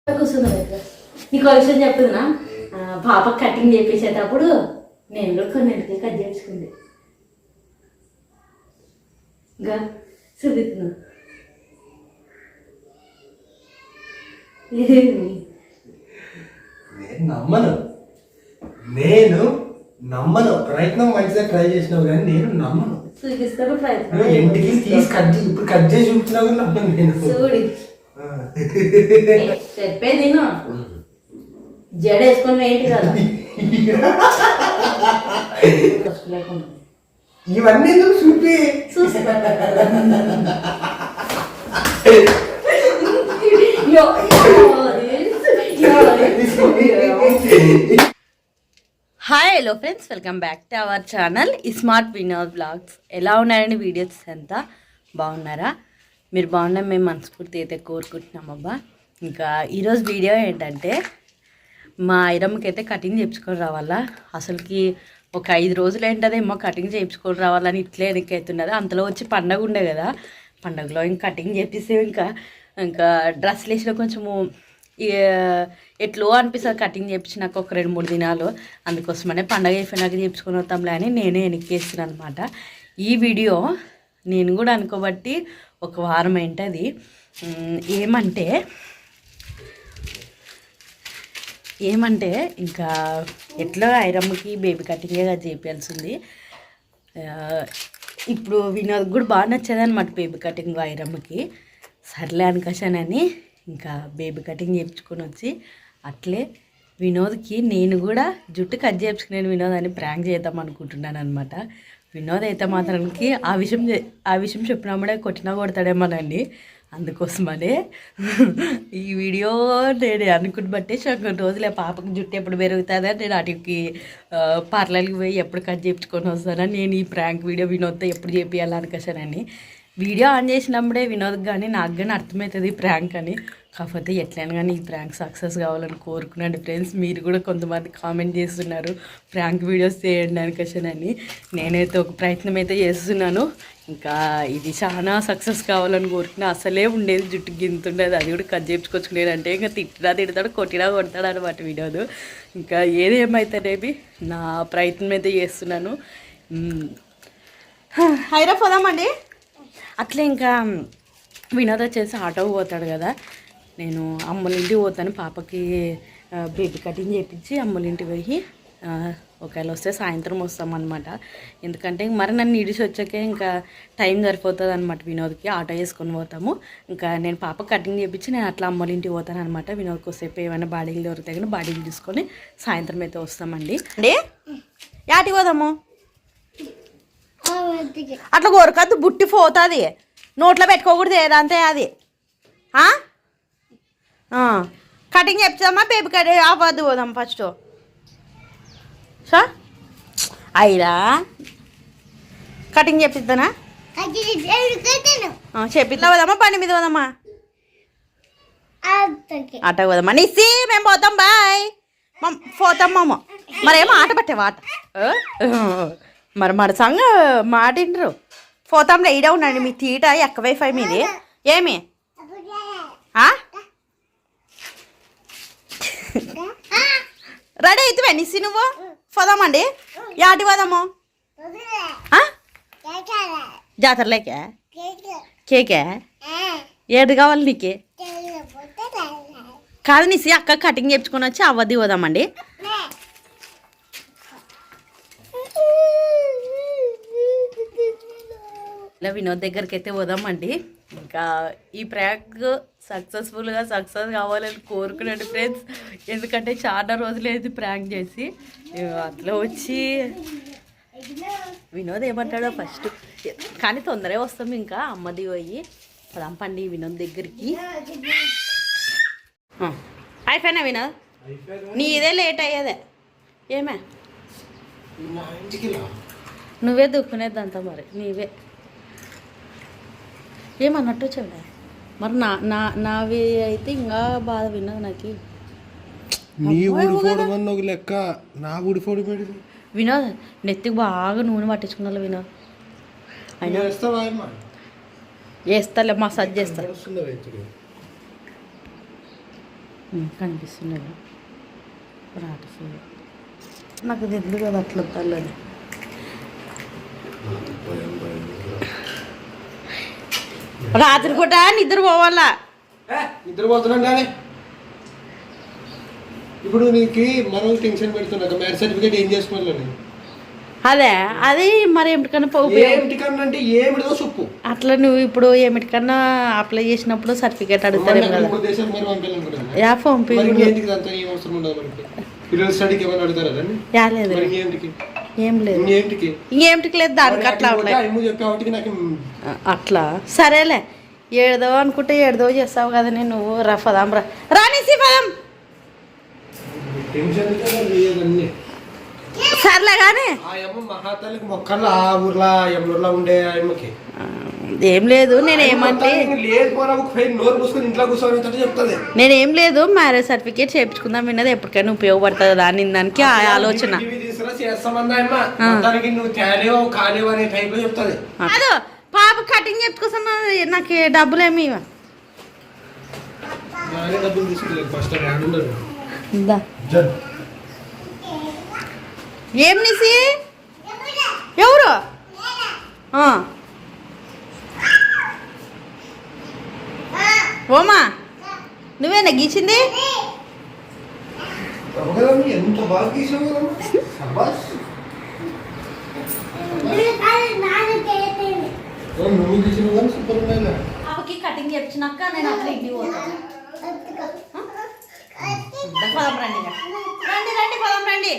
కూర్చుంది. నీకు విషయం చెప్తున్నా, పాప కటింగ్ చేయించేటప్పుడు నేను కూడా కొన్నింటికి కట్ చేసుకుంది. ఇంకా చూపిస్తున్నా. నేను నమ్మను. ప్రయత్నం మంచిగా ట్రై చేసినావు కానీ నేను నమ్మను. చూపిస్తాను ప్రయత్నం. ఇంటికి తీసి ఇప్పుడు కట్ చేసి చూపించినావు కానీ నమ్మను నేను. చూడి చెప్పేది నేను జడ వేసుకొని ఏంటి కదా ఇవన్నీ చూపి hi hello friends, welcome back to our channel smart Vinod blogs. ఎలా ఉన్నారండి వీడియోస్ అంతా? బాగున్నారా? మీరు బాగున్నా మేము మనస్ఫూర్తి అయితే కోరుకుంటున్నాం అబ్బా. ఇంకా ఈరోజు వీడియో ఏంటంటే, మా ఐరమ్మకి అయితే కటింగ్ చేయించుకొని రావాలా. అసలుకి ఒక 5 రోజులు ఏంటదేమో కటింగ్ చేయించుకొని రావాలని ఇట్లే ఎన్నికైతున్నది. అంతలో వచ్చి పండగ ఉండే కదా, పండగలో ఇంకా కటింగ్ చేపిస్తే ఇంకా డ్రెస్లు వేసిన కొంచెము ఎట్లో అనిపిస్తుంది కటింగ్ చేయించినాక ఒక 2-3 దినాలు. అందుకోసమనే పండగ అయిపోయినాక చేయించుకొని వస్తాంలే అని నేనే ఎన్నికేస్తున్నాను అనమాట. ఈ వీడియో నేను కూడా అనుకోబట్టి ఒక వారం ఏంటది. ఏమంటే ఇంకా ఎట్లా ఐరమ్మకి బేబీ కటింగే చేయాల్సింది. ఇప్పుడు వినోద్ కూడా బాగా నచ్చేదన్నమాట బేబీ కటింగ్ ఐరమ్మకి. సర్లే అనుకోసానని ఇంకా బేబీ కటింగ్ చేయించుకొని వచ్చి అట్లే వినోద్కి నేను కూడా జుట్టు కట్ చేయించుకునేది వినోద్ అని ప్రాంక్ చేద్దాం అనుకుంటున్నాను అనమాట. వినోద్ అయితే మాత్రానికి ఆ విషయం చెప్పినప్పుడే కొట్టినా కొడతాడేమోనండి. అందుకోసమనే ఈ వీడియో నేను అనుకుని బట్టి కొన్ని రోజులే పాపకి జుట్టు ఎప్పుడు పెరుగుతుందని నేను అటుకి పార్లర్కి పోయి ఎప్పుడు కట్ చేయించుకొని వస్తానని నేను ఈ ప్రాంక్ వీడియో వినోద్తో ఎప్పుడు చేయాలనుకోసానని. వీడియో ఆన్ చేసినప్పుడే వినోద్ కానీ నాకు కానీ అర్థమవుతుంది ప్రాంక్ అని. కాకపోతే ఎట్లయినా కానీ ఈ ప్రాంక్ సక్సెస్ కావాలని కోరుకున్నాను ఫ్రెండ్స్. మీరు కూడా కొంతమంది కామెంట్ చేస్తున్నారు ప్రాంక్ వీడియోస్ చేయండి అనుకోసానని. నేనైతే ఒక ప్రయత్నం అయితే చేస్తున్నాను. ఇంకా ఇది చాలా సక్సెస్ కావాలని కోరుకున్నా. అసలే ఉండేది జుట్టు గింతుండేది, అది కూడా కట్ చేయించుకొచ్చుకునేది అంటే ఇంకా తిడతాడు కొట్టినా కొడతాడు అనమాట వినోద్. ఇంకా ఏదేమైతేనేమి నా ప్రయత్నం అయితే చేస్తున్నాను. హైరా పోదామండి. అట్లే ఇంకా వినోద్ వచ్చేసి ఆటోకి పోతాడు కదా, నేను అమ్మల ఇంటికి పోతాను. పాపకి బేబీ కటింగ్ చేయించి అమ్మల ఇంటికి పోయి ఒకవేళ వస్తే సాయంత్రం వస్తామన్నమాట. ఎందుకంటే మరి నన్ను ఇడిచి వచ్చాకే ఇంకా టైం సరిపోతుంది అనమాట వినోద్కి. ఆటో వేసుకొని పోతాము. ఇంకా నేను పాప కటింగ్ చేయించి నేను అట్లా అమ్మల ఇంటికి పోతాను అనమాట. వినోద్కి వస్తేపు ఏమైనా బాడీలు దొరుకుతాయి కానీ బాడీలు తీసుకొని సాయంత్రం అయితే వస్తామండి. అంటే యాటికి పోదాము? అట్లా కోరకద్దు, బుట్టి పోతుంది, నోట్లో పెట్టుకోకూడదు ఏదంతే అది. కటింగ్ చెప్తామా బేబీ కటింగ్ అవ్వద్దు పోదాం ఫస్ట్. సార్ అయిరా కటింగ్ చెప్పిద్దానా? చెప్పిద్దా పోదామా? బండి మీద పోదామా? ఆట పోదామా? నిస్సి మేము పోతాం, బాయ్. పోతాం మామ. మరేమో ఆట పట్టేవా? ఆట మరి సంగ మాటిండ్రు. పోతాంలే, ఈడే ఉండండి. మీ తీట ఎక్క వైఫై మీది ఏమి? రెడీ అవుతావే నిస్సి నువ్వు? పోదామండి. యాటి పోదాము? జాతరలేకే? కేకే? ఏడు కావాలి నీకే? కాదు నిస్సి, అక్క కటింగ్ చేయించుకొని వచ్చి అవద్ది పోదామండి. ఇలా వినోద్ దగ్గరికి అయితే పోదామండి. ఇంకా ఈ ప్రాంక్ సక్సెస్ఫుల్గా సక్సెస్ కావాలని కోరుకున్నాడు ఫ్రెండ్స్. ఎందుకంటే చాలా రోజులైంది ప్రాంక్ చేసి. అట్లా వచ్చి వినోద్ ఏమంటాడో ఫస్ట్, కానీ తొందరగా వస్తాం. ఇంకా అమ్మది పోయి పదంపండి వినోద్ దగ్గరికి. అయిపోయినా వినోద్? నీ ఇదే లేట్ అయ్యేదే ఏమే? నువ్వే దుక్కునేద్దంతా మరి నీవే ఏమన్నట్టు చెప్పా. మరి నావి అయితే ఇంకా బాధ విన్నది నాకు. వినోద్ నెత్తికి బాగా నూనె పట్టించుకున్నా వినోద్. అయినా వేస్తాలే, మసాజ్ చేస్తా. కనిపిస్తున్నాయి నాకు తెలియదు కదా అట్లా వద్దాలని. రాత్రి పూట నిద్ర పోవాలా. నిద్రపోతున్నాను కానీ ఇప్పుడు నీకు మనం టెన్షన్ పెడుతున్నా మ్యారేజ్ సర్టిఫికేట్ ఏం చేసుకోవాలి. అదే అది మరి ఏమిటికన్నా ఏమిటికన్నా అంటే ఏమిటో చెప్పు. అట్లా నువ్వు ఇప్పుడు ఏమిటికన్నా అప్లై చేసినప్పుడు సర్టిఫికేట్ అడుగుతారు కదా. యా పంపి ఏం లేదు ఇంకేమిటికి లేదు దానికి అట్లా అట్లా సరేలే. ఏడదో అనుకుంటే ఏడదో చేస్తావు కదా నేను. పదాం రానిసి పదం సర్లే కానీ మొక్కలు ఆ ఊర్లో ఎమ్మూర్లో ఉండే ఆయమ్మకి ఏం లేదు. నేను ఏమంటే నేనేం లేదు మ్యారేజ్ సర్టిఫికేట్ చేయించుకుందాం విన్నది ఎప్పటికైనా ఉపయోగపడుతుంది దాని దానికి ఆ ఆలోచన. అదో పాప కటింగ్ చెప్పుకోసం నాకు డబ్బులు ఏమి ఏం నిసి ఎవరు ఓమా నువ్వేనా గీచింది. పాపకి కటింగ్ చెప్తున్నాక నేను అక్కడ ఇంటికి పోతాను. పదం రండి రండి రండి పదం రండి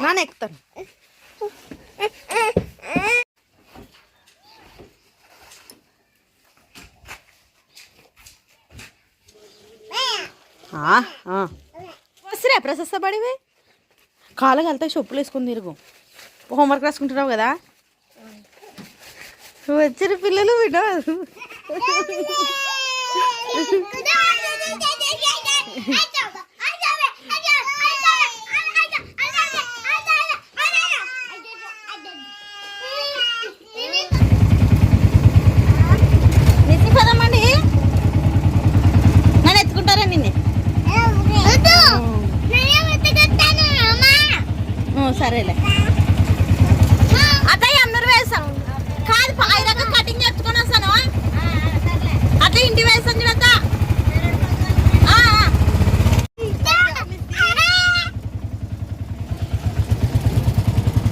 నాన్న ఎక్కుతాను. వస్తురా ప్రశస్త పడివి కాలు కలితే చెప్పులు వేసుకుని తిరుగు. హోంవర్క్ రాసుకుంటున్నావు కదా. వచ్చిన పిల్లలు వినదు. నిశ్చిపదమండి నన్ను ఎత్తుకుంటారా నిన్ను. సరేలే అత్తయ్య అన్నూరు వేసాం కాదు పాయిదాకా కటింగ్ చెప్పుకొని వస్తాను. అట్లా ఇంటి వేసాను చూడతా.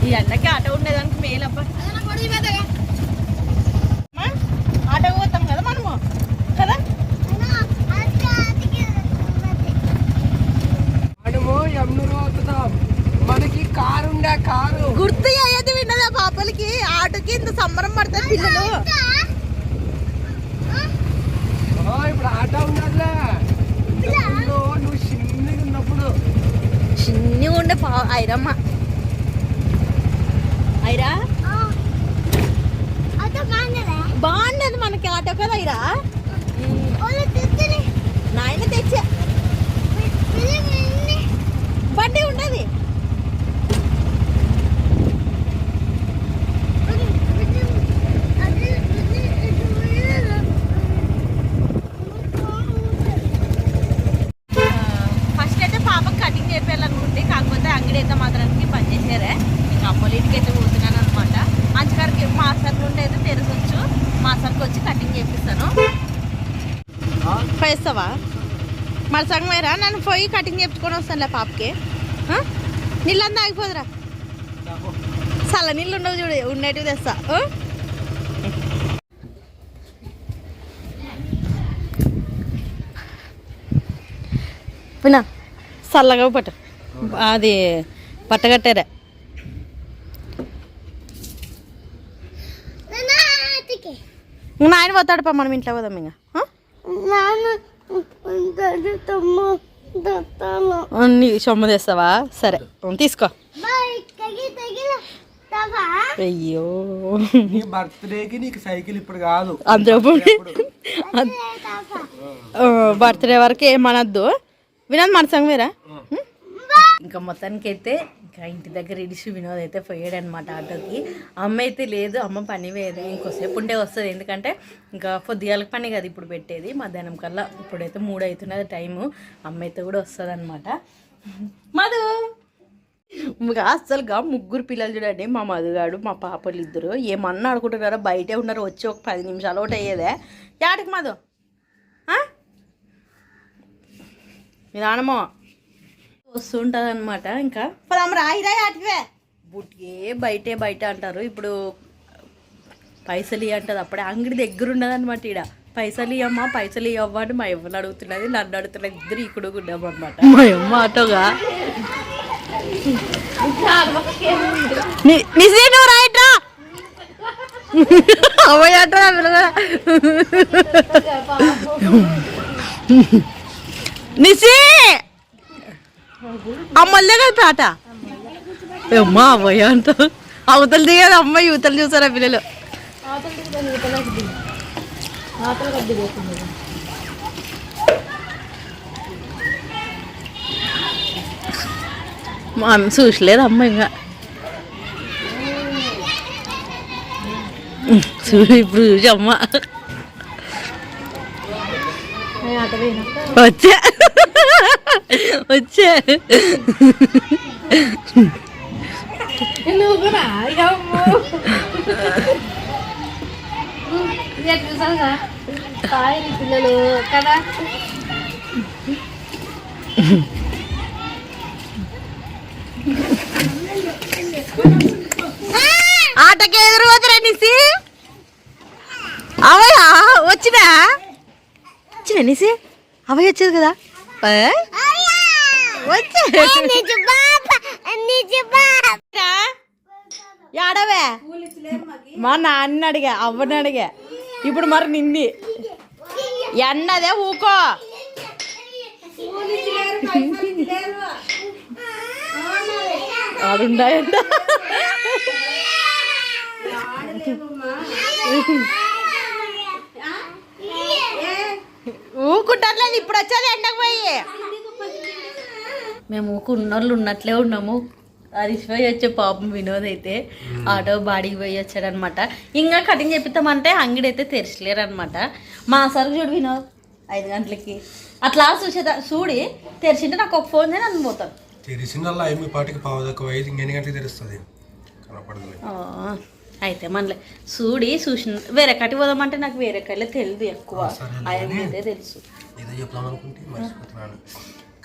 ఈ ఎండకి ఆటో ఉండేదానికి మేలప్ప. ఆటో పోతాం కదా మనము కదా. మనకి కారు ఉండే కారు గుర్తు అయ్యేది విన్నదా పాపలకి. ఆటోకి ఇంత సంబరం పడతారు పిల్లలు. ఇప్పుడు ఆటో ఉండదులే. నువ్వు చిన్నగా ఉన్నప్పుడు చిన్నగా ఉండే ఐరమ్మ ఐరా బాగుండదు మనకి ఆటో కదా ఐరా. నాయన తెచ్చా బండి ఉండదు. ఫస్ట్ అయితే పాపకు కటింగ్ చేయాలనుకుంటే కాకపోతే అంగడి అయితే మాత్రానికి పని చేసారే. ఇంకా అమ్మోళ్ళ ఇంటికి అయితే పోతున్నాను అనమాట. అంచుకాడికి మాస్టర్ నుండి అయితే తెరసొచ్చు. మాస్టర్కి వచ్చి కటింగ్ చేపిస్తాను. పోయిస్తావా మరి సగం వేరా. నన్ను పోయి కటింగ్ చేయించుకొని వస్తానులే పాపకి. నీళ్ళంతా ఆగిపోదురా. చల్ల నీళ్ళు ఉండవు చూడు ఉండేటివి తెస్తా. వినా చల్లగా పట్టు అది పట్టగట్టారా. నాయన పోతాడు పా మనం ఇంట్లో పోదాం. ఇంకా సొమ్ము తెస్తావా. సరే తీసుకో. అయ్యో బర్త్డేకి నీకు సైకిల్ ఇప్పుడు కాదు. అంతే బర్త్డే వరకు ఏమనద్దు వినోద్ మనసంగ వేరా. ఇంకా మొత్తానికి అయితే ఇంకా ఇంటి దగ్గర ఇడిచి వినోద్ అయితే పోయాడు అనమాట ఆటోకి. అమ్మ అయితే లేదు, అమ్మ పని వేయదు, ఇంకోసేపు ఉంటే వస్తుంది. ఎందుకంటే ఇంకా పొద్దుగాలకు పని కదా ఇప్పుడు పెట్టేది, మధ్యాహ్నం కల్లా. ఇప్పుడైతే 3 అవుతున్నది టైము. అమ్మ అయితే కూడా వస్తుంది అనమాట. మధు అసలుగా 3 పిల్లలు చూడండి, మా మధుగాడు మా పాపలు ఇద్దరు ఏమన్నా ఆడుకుంటున్నారో, బయటే ఉన్నారు. వచ్చి ఒక 10 నిమిషాలు ఒకటి అయ్యేదే. యాడికి మధు నిదానమో వస్తుంటుంది అనమాట. ఇంకా పదమ్మ రాయిరా అటువే బుట్టికే బయట అంటారు. ఇప్పుడు పైసలు ఇవ్వంటుంది, అప్పుడే అంగడి దగ్గర ఉండదు అనమాట. ఈడ పైసలు ఇవ్వమ్మా, పైసలు ఇవ్వమ్మా అని మా అమ్మని అడుగుతున్నది, నన్ను అడుగుతున్నది. ఇద్దరు ఇక్కడ ఉన్నాం అనమాట. మా అమ్మ ఆటోగా నువ్వు రాయిట్రా అమ్మాయి ఆటో నిసి అమ్మలే కదా పాట. అమ్మా అమ్మాయి అంట అవతలు దిగదు అమ్మాయి, యువతలు చూసారా పిల్లలు. మా అమ్మ చూసలేదు అమ్మ. ఇంకా ఇప్పుడు చూసి అమ్మ వచ్చా పిల్లలు కదా ఆటకి ఎదురు వదిలేసి అవయ్య వచ్చినా నిసి అవయ్య వచ్చేది కదా ఆడవే మా నాన్న అడిగా, అవ్వని అడిగా. ఇప్పుడు మరి నింది ఎన్నదే ఊకో. ఆడుండాయంట ఊకుంటలేదు. ఇప్పుడు వచ్చేది ఎండకు పోయి. మేము ఊకున్నోళ్ళు ఉన్నట్లే ఉన్నాము. హరీష్ పోయి వచ్చే పాపం వినోద్ అయితే ఆటో బాడీకి పోయి వచ్చాడనమాట. ఇంకా కటింగ్ చెప్పిస్తామంటే అంగడి అయితే తెరచలేరు అనమాట. మా సరుకు చూడు వినోద్ 5 గంటలకి అట్లా చూడి తెరిచింటే నాకు ఒక ఫోన్ చేసి నన్ను పోతాను. తెలిసిందల్లా మీ పాటికి పావుదక్కువ 5 ఇంకెన్ని గంటలకు తెలుస్తుంది కనపడదు. అయితే మనలే చూసి వేరే కట్టి పోదామంటే నాకు వేరే కళ్ళే తెలియదు ఎక్కువ, అయితే తెలుసు. ఏదో చెప్దాం అనుకుంటే మర్చిపోతున్నాను.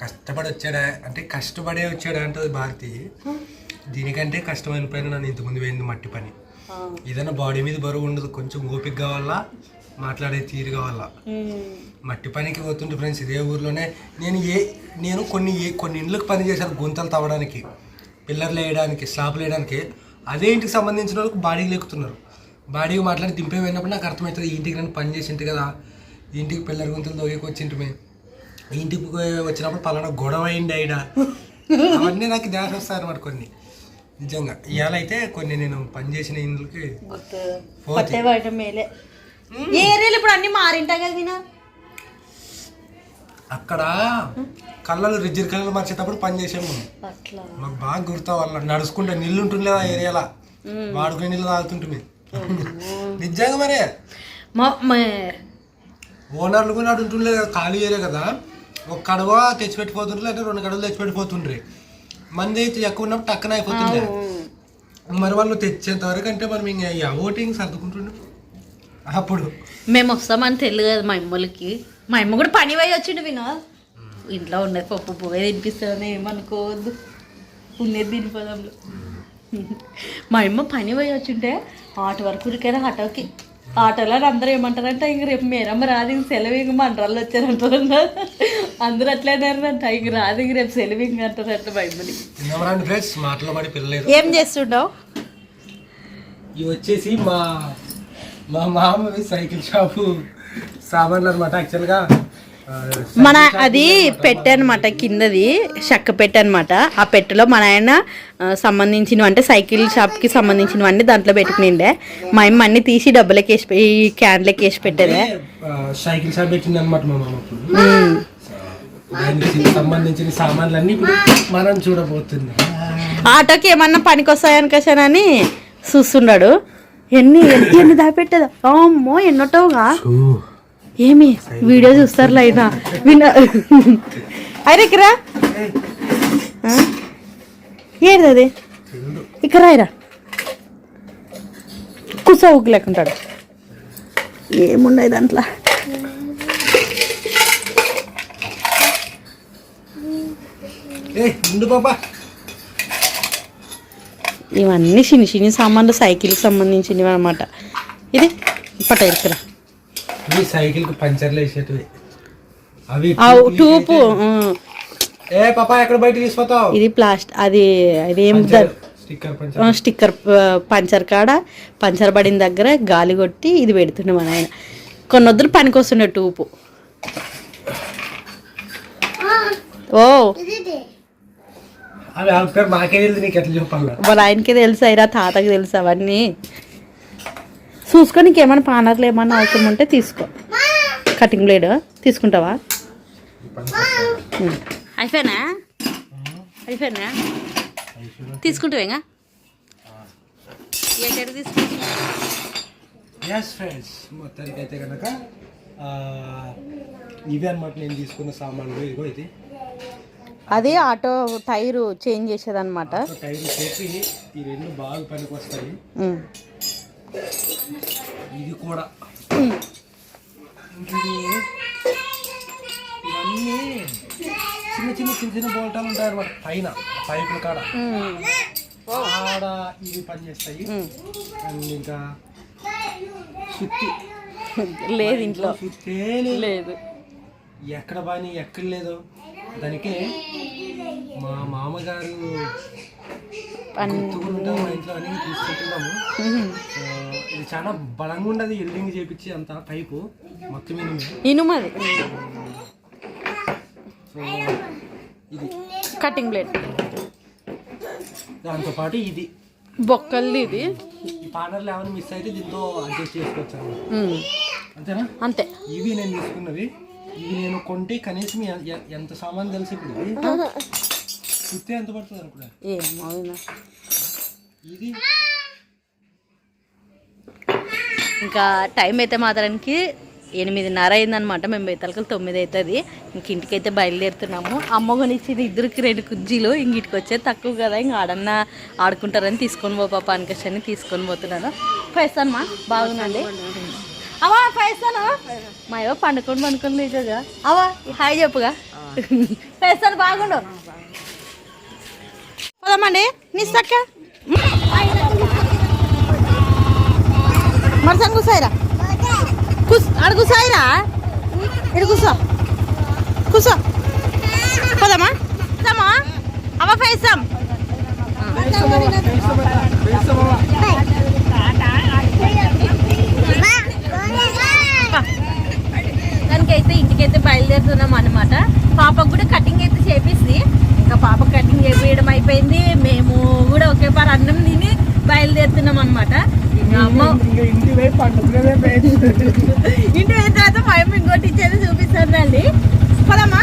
కష్టపడే వచ్చాడా అంటది భారతి. దీనికంటే కష్టమైన పైన నన్ను ఇంతకుముందు పోయింది మట్టి పని. ఏదైనా బాడీ మీద బరువు ఉండదు, కొంచెం ఓపిక కావాలా, మాట్లాడే తీరు కావాలా. మట్టి పనికి పోతుంటే ఫ్రెండ్స్ ఇదే ఊర్లోనే నేను కొన్ని ఇండ్లకు పని చేశాను. గుంతలు తవ్వడానికి, పిల్లర్లు వేయడానికి, స్లాబ్లు వేయడానికి. అదే ఇంటికి సంబంధించిన వాళ్ళకి బాడీకి లేకుతున్నారు. బాడీకి మాట్లాడి దింపే పోయినప్పుడు నాకు అర్థమవుతుంది, ఇంటికి నన్ను పని చేసింటి కదా, ఇంటికి పిల్లల గుంతలు దొరికి వచ్చింటిమే, ఇంటికి వచ్చినప్పుడు పలానా గొడవ అయింది అయినా అవన్నీ నాకు ధ్యాస వస్తాయి అన్నమాట కొన్ని. నిజంగా ఇవాళ అయితే కొన్ని నేను పని చేసిన ఇండ్లకి ఇప్పుడు అన్ని మారింటా కదా. అక్కడ కళ్ళలు రిజ్జర్ కళ్ళలు మార్చేటప్పుడు పని చేసాము. నాకు బాగా గుర్తా వాళ్ళ నడుచుకుంటే నీళ్ళు ఉంటుండే ఆ ఏరియాలో, వాడుకునే నీళ్ళు తాగుతుంటుంది. నిజంగా మరే ఓనర్లు కూడా ఉంటుండే కదా, ఖాళీ ఏరియా కదా. ఒక కడవ తెచ్చిపెట్టిపోతుండ్రు, అంటే 2 కడవలు తెచ్చిపెట్టిపోతుండ్రి. మంది అయితే ఎక్కువ ఉన్నప్పుడు టక్కన అయిపోతుండే. మరి వాళ్ళు తెచ్చేంత వరకు అంటే మనం ఇంకా ఓటింగ్ సర్దుకుంటుండే. అప్పుడు మేము వస్తామని తెలియదు కదా మా అమ్మలకి. మా అమ్మ కూడా పని పోయి వచ్చిండు వినోద్. ఇంట్లో ఉన్నది పప్పు పోయి తినిపిస్తుందని ఏమనుకోవద్దు, ఉన్నది తినిపోదాంలో. మా అమ్మ పని పోయి వచ్చింటే ఆటో వరకు ఉరికైనా ఆటోకి. ఆటోలో అందరూ ఏమంటారంటే ఇంక రేపు మేరమ్మ రాదు, ఇంక సెలవు ఇంక మంటరాళ్ళు వచ్చారంటారంట. అందరూ అట్లనేరంట, ఇంక రాదు ఇంక రేపు సెలవు ఇంక అంటారంట మా అమ్మని. ఏం చేస్తుండవు? ఇవి వచ్చేసి మా మామ సైకిల్ షాపు సామాన్లు అనమాట. యాక్చువల్గా మన అది పెట్టె అనమాట, కిందది చెక్క పెట్టె అనమాట. ఆ పెట్టెలో మన ఆయన సంబంధించినవి అంటే సైకిల్ షాప్కి సంబంధించినవన్నీ దాంట్లో పెట్టుకునిండే. మా అమ్మ అన్ని తీసి డబ్బులకి వేసి క్యాన్లకి వేసి పెట్టేదే. సైకిల్ షాప్ పెట్టింది అనమాట మా మామ. దానికి సంబంధించిన సామాన్లన్నీ ఇప్పుడు మనం చూడబోతుంది. ఆటోకి ఏమన్నా పనికి వస్తాయని కషానని చూస్తున్నాడు. ఎన్ని దాపెట్టదా అమ్మో ఎన్నోటోగా ఏమి వీడియో చూస్తారు అయినా అయినా ఏది ఇక్కడ రాయిరా కూసా ఊకి లేకుంటాడు ఏముండదు దాంట్లో. ఇవన్నీ చిన్ని సామాన్లు సైకిల్కి సంబంధించినవి అనమాట. ఇది పట్ట ఇక్కడ సైకిల్ కి పంచర్లు వేసేటివి అవి టూపు. ఎక్కడ బయట తీసుకుపోతావు? ఇది ప్లాస్టిక్ అది ఏం స్టిక్కర్ పంచర్ కాడ పంచర్ పడిన దగ్గర గాలి కొట్టి ఇది పెడుతుండే మన ఆయన. కొన్ని వద్దులు పనికి వస్తుండే టూపు. ఓ మాకే తెలుసు, నీకు ఎట్లా చెప్పాలి? వాళ్ళ ఆయనకే తెలుసు అయిరా తాతకి తెలుసు అవన్నీ. చూసుకో నీకు ఏమైనా పానర్లు ఏమన్నా అవసరం ఉంటే తీసుకో. కటింగ్ బ్లేడ్ తీసుకుంటావా? అయిపోయినా తీసుకుంటావేగా ఎక్కడ తీసుకుంటా? మొత్తానికి అయితే కనుక ఇవి అనమాట నేను తీసుకున్న సామాన్లు. ఇదిగో ఇది అది ఆటో టైరు చేంజ్ చేసేదన్నమాట. టైర్ చేసి ఈ రెండు బాగా పనికి వస్తాయి. ఇది కూడా ఇవన్నీ చిన్న బోల్టాలు ఉంటాయి అనమాట పైన పైపుల కాడ ఆడ ఇవి పని చేస్తాయి. అండ్ ఇంకా సుత్తి లేదు ఇంట్లో, సుత్తే లేదు ఎక్కడ పని ఎక్కడ లేదు. దానికి మా మామగారు గుర్తుకుంటాం మా ఇంట్లో అని తీసుకుంటున్నాము. ఇది చాలా బలంగా ఉండదు, ఎల్డింగ్ చేపించి అంత పైపు మొత్తం ఇనుమది. సో ఇది కటింగ్ బ్లేడ్, దాంతో పాటు ఇది బొక్కల్ది. ఇది ఈ పార్లర్లు ఏమైనా మిస్ అయితే దీంతో అడ్జస్ట్ చేసుకోవచ్చు అంతేనా? అంతే. ఇవి నేను తీసుకున్నవి. ఇవి నేను కొంటే కనీసం ఎంత సామాన్ తెలిసి ఇప్పుడు చూస్తే ఎంత పడుతుంది అనుకున్నా. ఇది ఇంకా టైం అయితే మాత్రానికి 8:30 అయిందనమాట. మేము బయతలకలు 9 అవుతుంది. ఇంక ఇంటికైతే బయలుదేరుతున్నాము. అమ్మ కొనిచ్చింది ఇద్దరికి 2 కుర్జీలు. ఇంటికి వచ్చేది తక్కువ కదా, ఇంక ఆడన్నా ఆడుకుంటారని తీసుకొని పో పాప అనికని తీసుకొని పోతున్నాను. ఫైస్తాను మా బాగుందండి అవా ఫైస్తాను మా ఏవో పండుకొని లేచగా అవా హాయ్ చెప్పుగా ఫైస్తాను బాగుండు పోదామండి. నిస్తక్క మరసంగ్ కూసాయిరా ఆడ కూసాయిరా ఇడు కూసో పోదామా అవ ఫైసాం దానికైతే ఇంటికైతే బయలుదేరుతున్నాం అనమాట. పాపకు కూడా కటింగ్ అయితే చేపిస్తే ఇంకా పాప కటింగ్ చేపించడం అయిపోయింది. మేము కూడా ఒకే పార అన్నం తిని బయలుదేరుతున్నాం అనమాట. అమ్మ ఇంటి పోయిన తర్వాత మా అమ్మ ఇంకోటి ఇచ్చేది చూపిస్తుందండి. పదమ్మా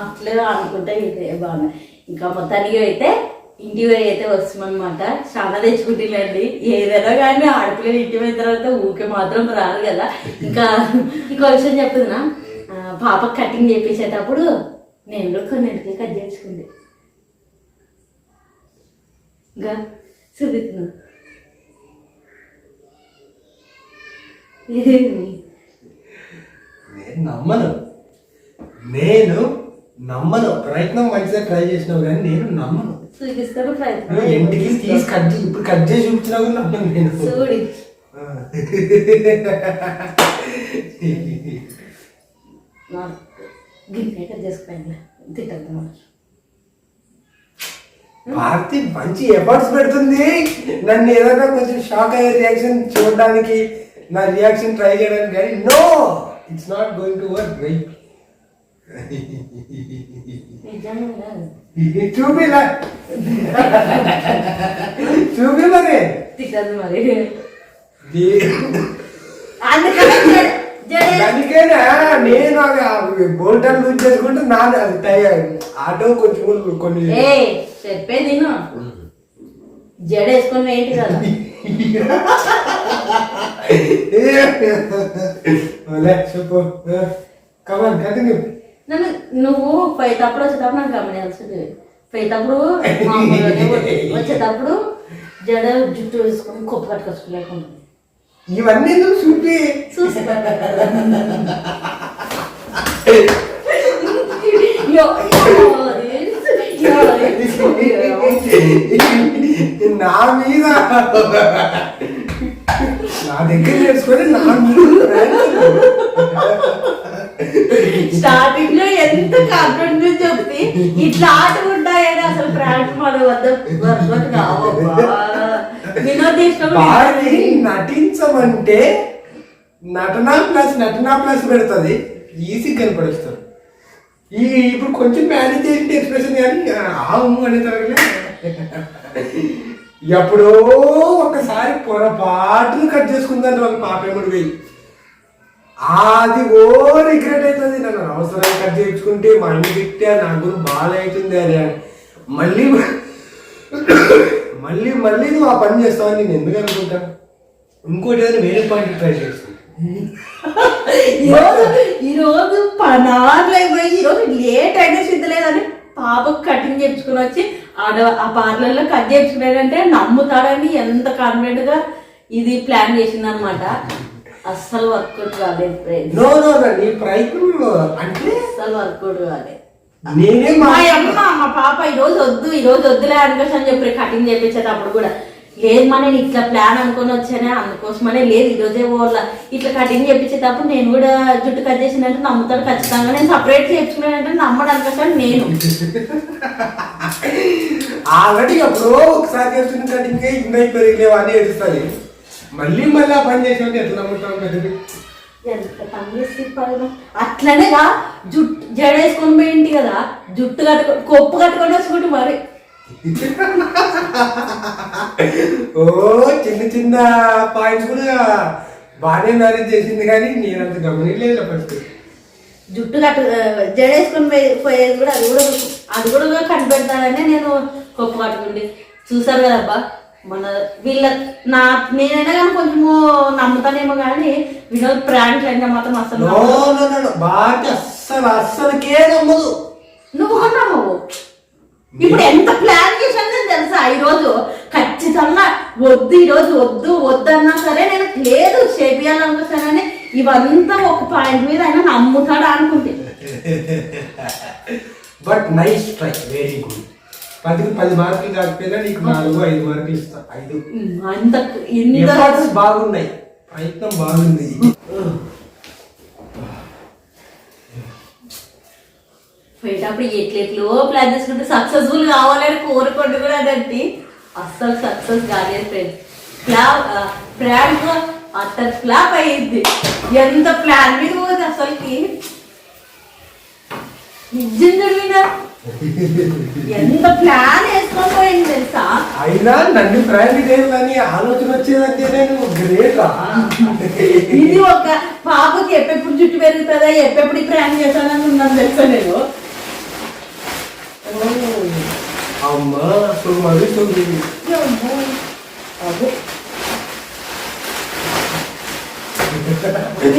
అట్లే అనుకుంటే ఇదే బాగా. ఇంకా మొత్తానికి అయితే ఇంటి అయితే వస్తామన్నమాట. చాలా తెచ్చుకుంటుందండి ఏదైనా కానీ ఆడపిల్లలు ఇంటి పోయిన తర్వాత ఊకే మాత్రం రాదు కదా. ఇంకా ఇంకో విషయం చెప్తున్నా, పాప కటింగ్ చేపించేటప్పుడు నేను కూడా కొన్నింటికి కట్ చేసుకుంది. ఇంకా చూపిస్తున్నా నేను నమ్మను. ప్రయత్నం మంచిగా ట్రై చేసినావు కానీ నేను నమ్మను. చూపిస్తాను ప్రయత్నం. ఇంటికి తీసి ఇప్పుడు కట్ చేసి చూపించినా కూడా నమ్మను నేను. చూడి గిన్నె కట్ చేసుకోండి తింటాను. భారతి మంచి ఎఫర్ట్స్ పెడుతుంది. నన్ను ఏదైనా కొంచెం షాక్ అయ్యే రియాక్షన్ చూడడానికి, నా రియాక్షన్ ట్రై చేయడానికి. కానీ no, it's not going to work right. చూపిలా చూపి మరి తిట్టదు మరి దానికైనా నేను బోల్టన్ లూజ్ చేసుకుంటే నాది అది ఆటో కొంచెం కొన్ని చెప్పేది నేను జడేసుకొని ఏంటి కదా చెప్పు కమాన్ కంటిన్యూ. నువ్వు పోయేటప్పుడు వచ్చేటప్పుడు నాకు గమనించాల్సింది పోయేటప్పుడు వచ్చేటప్పుడు జడ జుట్టు వేసుకొని కొప్పు కట్టుకొచ్చుకోలేకుండా ఇవన్నీ నువ్వు చూపి చూసి నా మీద నా దగ్గర చేసుకొని నా మీద స్టార్టింగ్ లో ఎంత కాన్ఫిడెంట్ చెప్తే ఇట్లా ఆటకుంటాయని అసలు ప్రాంక్ మన వద్ద నటించమంటే నటనా ప్లస్ పెడుతుంది ఈజీ కనపడుస్తారు. ఇప్పుడు కొంచెం మేనేజ్ చేసిన ఎక్స్ప్రెషన్ కానీ అనే తరగలే. ఎప్పుడో ఒకసారి పొరపాటును కట్ చేసుకుందని వాళ్ళ పాపేముడు పోయి అది రిగ్రెట్ అవుతుంది. నన్ను అవసరం కట్ చేయించుకుంటే మళ్ళీ తిట్టా నాకు బాగా అవుతుంది అని మళ్ళీ మళ్ళీ మళ్ళీ నువ్వు ఆ పని చేస్తావని నేను ఎందుకు అనుకుంటా. ఇంకోటి ఏదైనా వేరే పాయింట్ ట్రై చేస్తాను. ఈరోజు పనార్లైపోయి ఈరోజు లేట్ అయినా సిద్ధలేదని పాపకు కటింగ్ చేయించుకుని వచ్చి ఆ పార్లర్లో కట్ చేయించుకున్నాడంటే నమ్ముతాడని ఎంత కాన్ఫిడెంట్ గా ఇది ప్లాన్ చేసింది అనమాట. అస్సలు వర్కౌట్ కాలేదు ఫ్రెండ్స్. నీ ప్రయత్నం అంటే అస్సలు వర్కౌట్ కాలేదు. మా అమ్మ మా పాప ఈరోజు వద్దులే అనుకోసం అని చెప్పి కటింగ్ చేయించేటప్పుడు కూడా లేదు మా నేను ఇట్లా ప్లాన్ అనుకొని వచ్చానే అందుకోసమనే లేదు ఈరోజే పోవాల ఇట్లా కటింగ్ చేయించేటప్పుడు నేను కూడా జుట్టు కట్ చేసినంటే నమ్ముతాడు ఖచ్చితంగా. నేను సపరేట్ చేయించుకున్నానంటే నమ్మడు అనుకోసం నేను ఆల్రెడీ ఎప్పుడో ఒకసారి చేస్తున్న కటింగ్ ఇంకా పెరిగిలేవా అని ఏడుస్తుంది. మళ్ళీ ఆ పని చేసేవాడిని ఎట్లా నమ్ముతాం పెద్దది ఎంత పని చేసి అట్లనేగా జుట్టు జడేసుకొని పోయింటి కదా జుట్టు కొప్పు కట్టుకొని వచ్చుకుంటు మరి చిన్న చిన్న పాయింట్స్ కూడా బాగానే మేనేజ్ చేసింది కానీ నేనంత గమనించలేదు ఫస్ట్. జుట్టు జడేసుకొని పోయేది కూడా అది కూడా కనిపెడతానని నేను కొప్పు కట్టుకుంటే చూసారు కదబ్బా మన నేనైనా కానీ కొంచెము నమ్ముతానేమో కానీ వినోద్ ప్రాంక్ అయినా మాత్రం అసలు అస్సలకే నమ్మదు. నువ్వు నమ్మవు. ఇప్పుడు ఎంత ప్లాన్ చేశాను తెలుసా ఈరోజు ఖచ్చితంగా ఈరోజు వద్దన్నా సరే నేను లేదు చేపియాలనుకుంటానని ఇవంతా ఒక పాయింట్ మీద అయినా నమ్ముతాడా అనుకుంటే. But nice try very good. 10 మార్కులు కాకపోయినా నీకు 4-5 మార్కులు ఇస్తా. 5 బాగున్నాయి, ప్రయత్నం బాగుంది. పోయేటప్పుడు ఎట్లెట్లో ప్లాన్ చేసుకుంటే సక్సెస్ఫుల్ కావాలని కోరుకుంటూ కూడా అదంటే అస్సలు సక్సెస్ కాలేదు ఫ్రెండ్స్. ప్రాంక్ అట్టర్ ఫ్లాప్ అయ్యింది. ఎంత ప్లాన్ మీద పోదు అసలుకి నిజం జరిగినా ఎంత ప్లాన్ వేసుకొని పోయింది తెలుసా. అయినా నన్ను ప్రాంక్ చేయాలని ఆలోచన వచ్చేదంటే నేను గ్రేట్. ఇది ఒక పాపకి ఎప్పుడు జుట్టు పెరుగుతుందా ఎప్పుడు ప్రాంక్ చేస్తానని ఉన్నాను తెలుసా నేను. అమ్మా మరి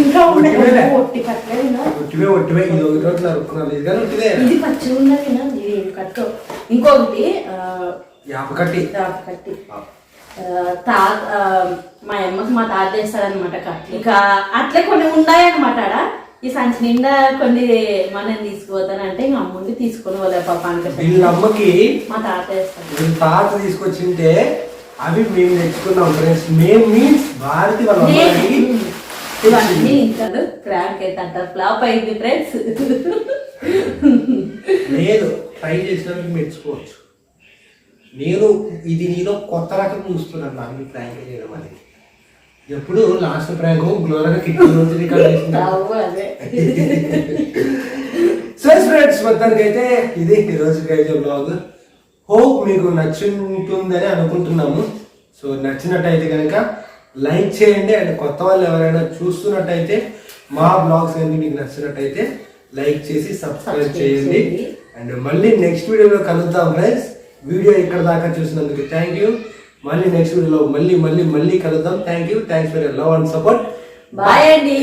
ఇంకా ఇది పచ్చి ఉన్నది కట్టు. ఇంకొకటి మా అమ్మకి మా తాత చేస్తారనమాట కట్లు. ఇక అట్లే కొన్ని ఉన్నాయన్నమాట. ఈ సంచి నిండా కొన్ని మనం తీసుకుపోతానంటే ఇంక అమ్ముండి తీసుకొని పోలే పాపానికి. వీళ్ళమ్మకి మా తాత వేస్తాను. తాత తీసుకొచ్చింటే అవి మేము తెచ్చుకున్నాం ఫ్రెండ్స్. మేము మీన్స్ భారతి వాళ్ళ ఇవన్నీ ఇంకా ప్రాంక్ అయితే అంటారు ఫ్లాప్ అయింది ఫ్రెండ్స్. లేదు ట్రై చేసినందుకు మెచ్చుకోవచ్చు. నీలో కొత్త రకం చూస్తున్నాను నాకు ప్రాంక్ చేయడం అనేది. ఎప్పుడు లాస్ట్ ప్రాంక్ గ్లోరగా కిట్ రికార్డ్ చేసింది. సో ఫ్రెండ్స్ మొత్తానికైతే ఇది ఈరోజు అయితే బ్లాగ్. హోప్ మీకు నచ్చుంటుందని అనుకుంటున్నాము. సో నచ్చినట్టయితే కనుక లైక్ చేయండి. అండ్ కొత్త వాళ్ళు ఎవరైనా చూస్తున్నట్టయితే మా బ్లాగ్స్ అనేది మీకు నచ్చినట్టయితే లైక్ చేసి సబ్స్క్రైబ్ చేయండి. అండ్ మళ్ళీ నెక్స్ట్ వీడియోలో కలుద్దాం ఫ్రెండ్స్. వీడియో ఇక్కడ దాకా చూసినందుకు థ్యాంక్ యూ. మళ్ళీ నెక్స్ట్ వీడియోలో మళ్ళీ కలుద్దాం. Thank you. Thanks for your love and support. Bye అండి.